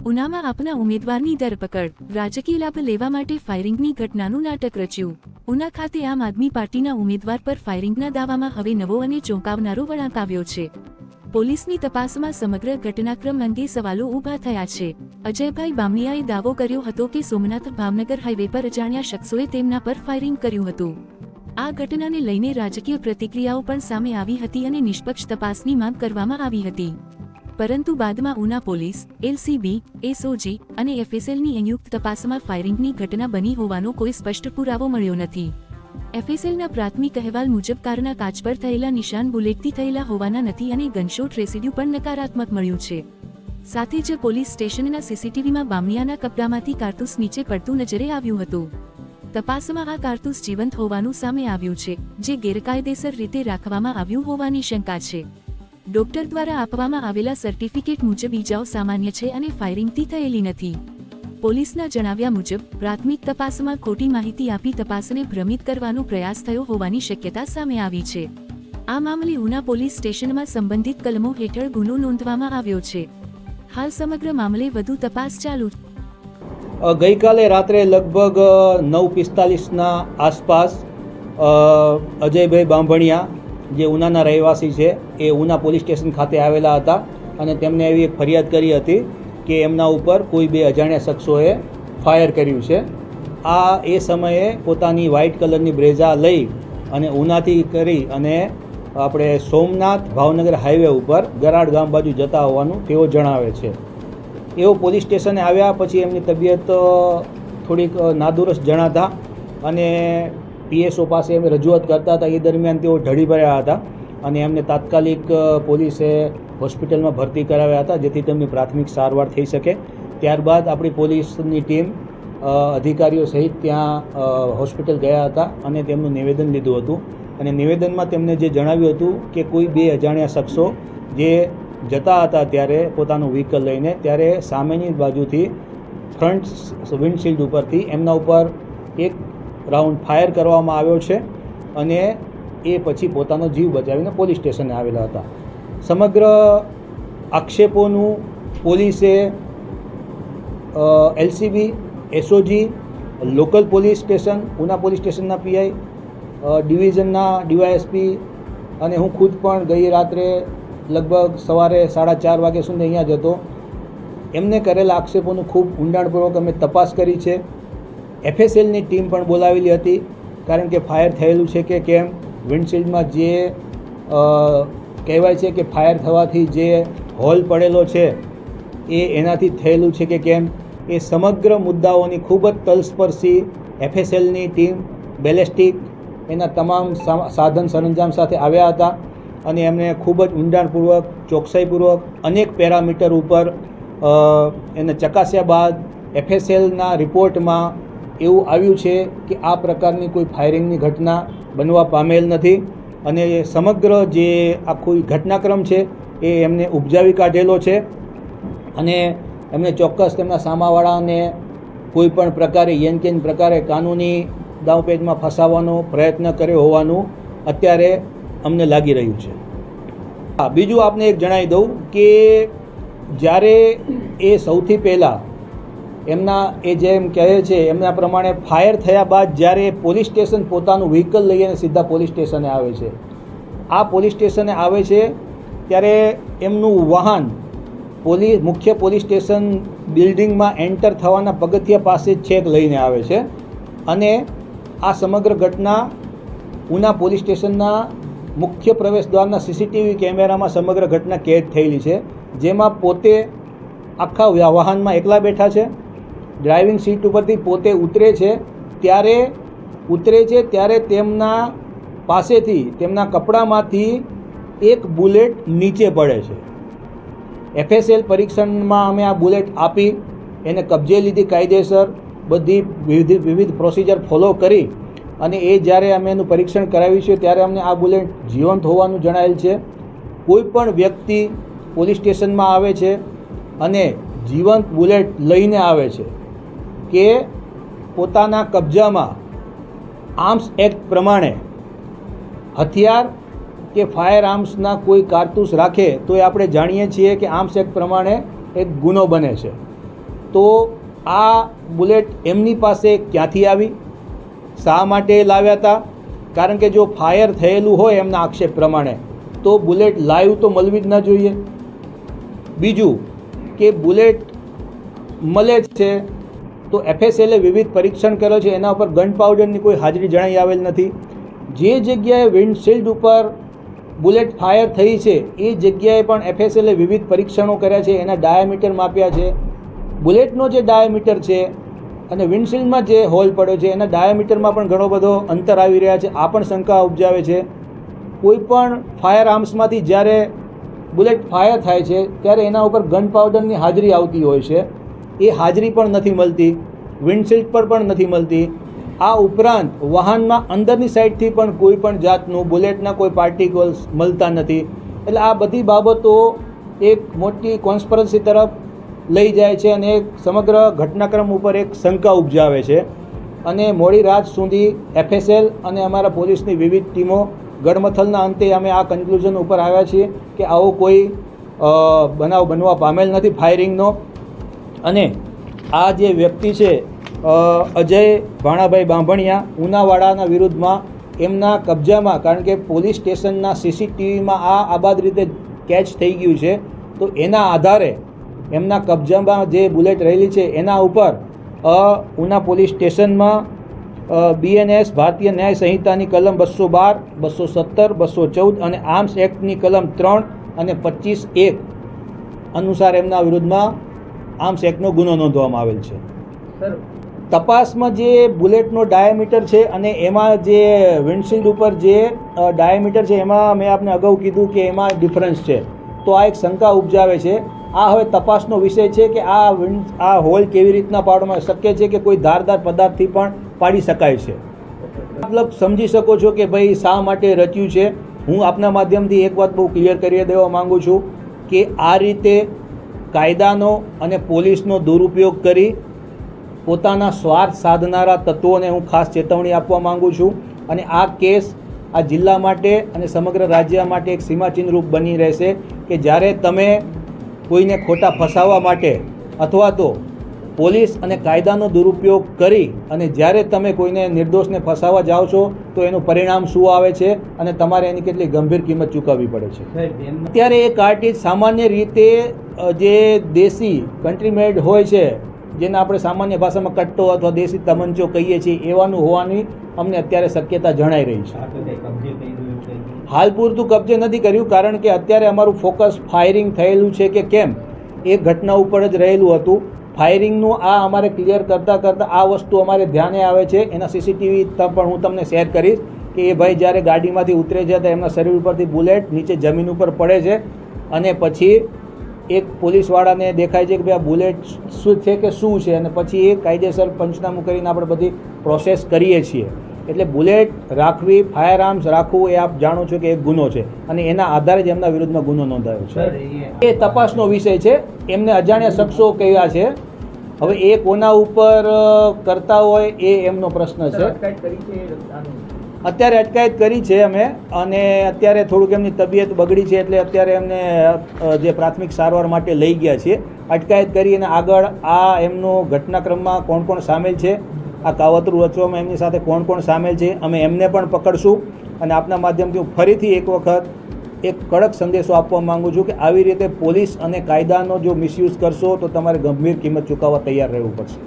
ઉનામાં આપના ઉમેદવારની ધરપકડ, રાજકીય લાભ લેવા માટે ફાયરિંગની ઘટનાનું નાટક રચ્યું. ઉના ખાતે આમ આદમી પાર્ટીના ઉમેદવાર પર ફાયરિંગના દાવામાં હવે નવો અને ચોંકાવનારો વળાંક આવ્યો છે. પોલીસની તપાસમાં સમગ્ર ઘટનાક્રમ અંગે સવાલો ઊભા થયા છે. અજયભાઈ બામણીયાએ દાવો કર્યો હતો કે સોમનાથ ભાવનગર હાઈવે પર અજાણ્યા શખ્સોએ તેમના પર ફાયરિંગ કર્યું હતું. આ ઘટનાને લઈને રાજકીય પ્રતિક્રિયાઓ પણ સામે આવી હતી અને નિષ્પક્ષ તપાસની માંગ કરવામાં આવી હતી. પરંતુ બાદમાં ઉના પોલીસ, એલસીબી, એસઓજી અને એફએસએલની સંયુક્ત તપાસમાં ફાયરિંગની ઘટના બની હોવાનો કોઈ સ્પષ્ટ પુરાવો મળ્યો નથી. એફએસએલના પ્રાથમિક અહેવાલ મુજબ કારના કાચ પર થયેલા નિશાન બુલેટથી થયેલા હોવાના નથી અને ગનશોટ રેસિડ્યુ પણ નકારાત્મક મળ્યું છે. સાથે જ પોલીસ સ્ટેશનના સીસીટીવીમાં બામણીયાના કપડામાંથી કારતૂસ નીચે પડતું નજરે આવ્યું હતું. તપાસમાં આ કારતૂસ જીવંત હોવાનું સામે આવ્યું છે, જે ગેરકાયદેસર રીતે રાખવામાં આવ્યું હોવાની શંકા છે. ડોક્ટર દ્વારા આપવામાં આવેલા સર્ટિફિકેટ મુજબ ઈજાઓ સામાન્ય છે અને ફાયરિંગથી થયેલી નથી. પોલીસના જણાવ્યા મુજબ પ્રાથમિક તપાસમાં ખોટી માહિતી આપી તપાસને ભ્રમિત કરવાનો પ્રયાસ થયો હોવાની શક્યતા સામે આવી છે. આ મામલે ઉના પોલીસ સ્ટેશનમાં સંબંધિત કલમો હેઠળ ગુનો નોંધવામાં આવ્યો છે. હાલ સમગ્ર મામલે વધુ તપાસ ચાલુ છે. ગઈકાલે રાત્રે લગભગ 9:45ના આસપાસ અજયભાઈ બામણીયા જે ઉનાના રહેવાસી છે એ ઉના પોલીસ સ્ટેશન ખાતે આવેલા હતા અને તેમને એવી એક ફરિયાદ કરી હતી કે એમના ઉપર કોઈ બે અજાણ્યા શખ્સોએ ફાયર કર્યું છે. આ એ સમયે પોતાની વ્હાઇટ કલરની બ્રેઝા લઈ અને ઉનાથી કરી અને આપણે સોમનાથ ભાવનગર હાઈવે ઉપર ગરાડ ગામ બાજુ જતા હોવાનું તેઓ જણાવે છે. એઓ પોલીસ સ્ટેશને આવ્યા પછી એમની તબિયત થોડીક નાદુરસ્ત જણાતા અને પીએસઓ પાસે એમ રજૂઆત કરતા હતા. એ દરમિયાન તેઓ ઢળી ભર્યા હતા અને એમને તાત્કાલિક પોલીસે હોસ્પિટલમાં ભરતી કરાવ્યા હતા જેથી તેમની પ્રાથમિક સારવાર થઈ શકે. ત્યારબાદ આપણી પોલીસની ટીમ અધિકારીઓ સહિત ત્યાં હોસ્પિટલ ગયા હતા અને તેમનું નિવેદન લીધું હતું. અને નિવેદનમાં તેમને જે જણાવ્યું હતું કે કોઈ બે અજાણ્યા શખ્સો જે જતા હતા ત્યારે પોતાનું વ્હીકલ લઈને, ત્યારે સામેની બાજુથી ફ્રન્ટ વિન્ડશીલ્ડ ઉપરથી એમના ઉપર એક રાઉન્ડ ફાયર કરવામાં આવ્યો છે અને એ પછી પોતાનો જીવ બચાવીને પોલીસ સ્ટેશને આવેલા હતા. સમગ્ર આક્ષેપોનું પોલીસે LCB, SOG, local police station, Una police સ્ટેશનના પીઆઈ, ડિવિઝનના ડીવાયએસપી અને હું ખુદ પણ ગઈ રાત્રે લગભગ સવારે 4:30 વાગ્યા સુધી અહીંયા જ હતો. એમને કરેલા આક્ષેપોનું ખૂબ ઊંડાણપૂર્વક અમે તપાસ કરી છે. એફએસએલની ટીમ પણ બોલાવેલી હતી કારણ કે ફાયર થયેલું છે કે કેમ, વિન્ડશીલ્ડમાં જે કહેવાય છે કે ફાયર થવાથી જે હોલ પડેલો છે એ એનાથી થયેલું છે કે કેમ, એ સમગ્ર મુદ્દાઓની ખૂબ જ તલસ્પર્શી એફએસએલની ટીમ બેલેસ્ટિક એના તમામ સાધન સરંજામ સાથે આવ્યા હતા અને એમણે ખૂબ જ ઊંડાણપૂર્વક, ચોકસાઈપૂર્વક અનેક પેરામીટર ઉપર એને ચકાસ્યા બાદ એફએસએલના રિપોર્ટમાં એવું આવ્યું છે કે આ પ્રકારની કોઈ ફાયરિંગની ઘટના બનવા પામેલ નથી અને સમગ્ર જે આખું ઘટનાક્રમ છે એ એમને ઉપજાવી કાઢેલો છે અને એમને ચોક્કસ તેમના સામાવાળાને કોઈ પણ પ્રકારે યેનકેન પ્રકારે કાનૂની દાવપેચમાં ફસાવવાનો પ્રયત્ન કર્યો હોવાનું અત્યારે અમને લાગી રહ્યું છે. બીજું આપને એક જણાવી દઉં કે જ્યારે એ સૌથી પહેલાં એમના એ જેમ કહે છે એમના પ્રમાણે ફાયર થયા બાદ જ્યારે પોલીસ સ્ટેશન પોતાનું વ્હીકલ લઈને સીધા પોલીસ સ્ટેશને આવે છે, આ પોલીસ સ્ટેશને આવે છે ત્યારે એમનું વાહન મુખ્ય પોલીસ સ્ટેશન બિલ્ડિંગમાં એન્ટર થવાના પગથિયા પાસે છેક લઈને આવે છે અને આ સમગ્ર ઘટના ઉના પોલીસ સ્ટેશનના મુખ્ય પ્રવેશદ્વારના સીસીટીવી કેમેરામાં સમગ્ર ઘટના કેદ થયેલી છે, જેમાં પોતે આખા વાહનમાં એકલા બેઠા છે. ડ્રાઇવિંગ સીટ ઉપરથી પોતે ઉતરે છે ત્યારે તેમના પાસેથી તેમના કપડામાંથી એક બુલેટ નીચે પડે છે. એફએસએલ પરીક્ષણમાં અમે આ બુલેટ આપી એને કબજે લીધી કાયદેસર, બધી વિવિધ પ્રોસિજર ફોલો કરી અને એ જ્યારે અમે એનું પરીક્ષણ કરાવ્યું છે ત્યારે અમને આ બુલેટ જીવંત હોવાનું જણાયેલ છે. કોઈ પણ વ્યક્તિ પોલીસ સ્ટેશનમાં આવે છે અને જીવંત બુલેટ લઈને આવે છે કે પોતાના કબજામાં આર્મ્સ એક્ટ પ્રમાણે હથિયાર કે ફાયર આર્મ્સના કોઈ કારતૂસ રાખે તો એ આપણે જાણીએ છીએ કે આર્મ્સ એક્ટ પ્રમાણે એક ગુનો બને છે. તો આ બુલેટ એમની પાસે ક્યાંથી આવી, શા માટે લાવ્યા હતા? કારણ કે જો ફાયર થયેલું હોય એમના આક્ષેપ પ્રમાણે તો બુલેટ લાઈવ તો મળવી જ ન જોઈએ. બીજું કે બુલેટ મળે છે તો FSLએ વિવિધ પરીક્ષણ કર્યો છે, એના ઉપર ગન પાવડરની કોઈ હાજરી જણાઈ આવેલ નથી. જે જગ્યાએ વિન્ડશીલ્ડ ઉપર બુલેટ ફાયર થઈ છે એ જગ્યાએ પણ FSLએ વિવિધ પરીક્ષણો કર્યા છે, એના ડાયામીટર માપ્યા છે. બુલેટનો જે ડાયામીટર છે અને વિન્ડશીલ્ડમાં જે હોલ પડ્યો છે એના ડાયામીટરમાં પણ ઘણો બધો અંતર આવી રહ્યા છે. આ પણ શંકા ઉપજાવે છે. કોઈ પણ ફાયર આર્મ્સમાંથી જ્યારે બુલેટ ફાયર થાય છે ત્યારે એના ઉપર ગન પાવડરની હાજરી આવતી હોય છે, એ હાજરી પણ નથી મળતી, વિન્ડશીલ્ડ પર પણ નથી મળતી. આ ઉપરાંત વાહનમાં અંદરની સાઈડથી પણ કોઈ પણ જાતનું બુલેટના કોઈ પાર્ટિકલ્સ મળતા નથી. એટલે આ બધી બાબતો એક મોટી કોન્સ્પિરસી તરફ લઈ જાય છે અને એક સમગ્ર ઘટનાક્રમ ઉપર એક શંકા ઉપજાવે છે. અને મોડી રાત સુધી FSL અને અમારા પોલીસની વિવિધ ટીમો ગડમથલના અંતે અમે આ કન્ક્લુઝન ઉપર આવ્યા છીએ કે આવો કોઈ બનાવ બનવા પામેલ નથી ફાયરિંગનો. અને આ જે વ્યક્તિ છે અજય ભાણાભાઈ બાંભણિયા ઉનાવાડાના વિરુદ્ધમાં એમના કબજામાં, કારણ કે પોલીસ સ્ટેશનના CCTVમાં આ આબાદ રીતે કેચ થઈ ગયું છે, તો એના આધારે એમના કબજામાં જે બુલેટ રહેલી છે એના ઉપર ઉના પોલીસ સ્ટેશનમાં BNS ભારતીય ન્યાય સંહિતાની કલમ 212, 217, 214 અને આર્મ્સ એક્ટની કલમ 3 અને 25(1) અનુસાર એમના વિરુદ્ધમાં આર્મ્સ એક્ટનો ગુનો નોંધવામાં આવેલ છે. તપાસમાં જે બુલેટનો ડાયામીટર છે અને એમાં જે વિન્ડશીલ્ડ ઉપર જે ડાયામીટર છે એમાં મેં આપને અગાઉ કીધું કે એમાં ડિફરન્સ છે, તો આ એક શંકા ઉપજાવે છે. આ હવે તપાસનો વિષય છે કે આ હોલ કેવી રીતના પાડવામાં શક્ય છે કે કોઈ ધારદાર પદાર્થથી પણ પાડી શકાય છે. મતલબ સમજી શકો છો કે ભાઈ શા માટે રચ્યું છે. હું આપના માધ્યમથી એક વાત બહુ ક્લિયર કરી દેવા માગું છું કે આ રીતે કાયદાનો અને પોલીસનો દુરુપયોગ કરી પોતાના સ્વાર્થ સાધનારા તત્વોને હું ખાસ ચેતવણી આપવા માગું છું. અને આ કેસ આ જિલ્લા માટે અને સમગ્ર રાજ્ય માટે એક સીમાચિહ્નરૂપ બની રહેશે કે જ્યારે તમે કોઈને ખોટા ફસાવવા માટે અથવા તો પોલીસ અને કાયદાનો દુરુપયોગ કરી અને જ્યારે તમે કોઈને નિર્દોષને ફસાવવા જાઓ છો તો એનું પરિણામ શું આવે છે અને તમારે એની કેટલી ગંભીર કિંમત ચૂકવવી પડે છે. અત્યારે એ કાર્ટ્રીજ સામાન્ય રીતે જે દેશી કન્ટ્રી મેડ હોય છે, જેને આપણે સામાન્ય ભાષામાં કટ્ટો અથવા દેશી તમંચો કહીએ છીએ, એવાનું હોવાની અમને અત્યારે શક્યતા જણાઈ રહી છે. હાલ પૂરતું કબજે નથી કર્યું, કારણ કે અત્યારે અમારું ફોકસ ફાયરિંગ થયેલું છે કે કેમ એ ઘટના ઉપર જ રહેલું હતું. ફાયરિંગનું આ અમારે ક્લિયર કરતાં આ વસ્તુ અમારે ધ્યાને આવે છે. એના CCTV પણ હું તમને શેર કરીશ કે એ ભાઈ જ્યારે ગાડીમાંથી ઉતરે છે તો એમના શરીર ઉપરથી બુલેટ નીચે જમીન ઉપર પડે છે અને પછી એક પોલીસવાળાને દેખાય છે કે ભાઈ આ બુલેટ શું છે કે શું છે, અને પછી એ કાયદેસર પંચનામું કરીને આપણે બધી પ્રોસેસ કરીએ છીએ. એટલે બુલેટ રાખવી, ફાયર આર્મ્સ રાખવું એ આપ જાણો છો કે એક ગુનો છે અને એના આધારે જ એમના વિરુદ્ધમાં ગુનો નોંધાયો છે. એ તપાસનો વિષય છે. એમને અજાણ્યા શખ્સો કયા છે, હવે એ કોના ઉપર કરતા હોય એ એમનો પ્રશ્ન છે. અત્યારે અટકાયત કરી છે અમે, અને અત્યારે થોડુંક એમની તબિયત બગડી છે એટલે અત્યારે એમને જે પ્રાથમિક સારવાર માટે લઈ ગયા છીએ. અટકાયત કરી અને આગળ આ એમનો ઘટનાક્રમમાં કોણ કોણ સામેલ છે, આ કાવતરું રચવામાં એમની સાથે કોણ કોણ સામેલ છે, અમે એમને પણ પકડશું. અને આપના માધ્યમથી હું ફરીથી એક વખત એક કડક સંદેશો આપવા માગું છું કે આવી રીતે પોલીસ અને કાયદાનો જો મિસયુઝ કરશો તો તમારે ગંભીર કિંમત ચૂકવવા તૈયાર રહેવું પડશે.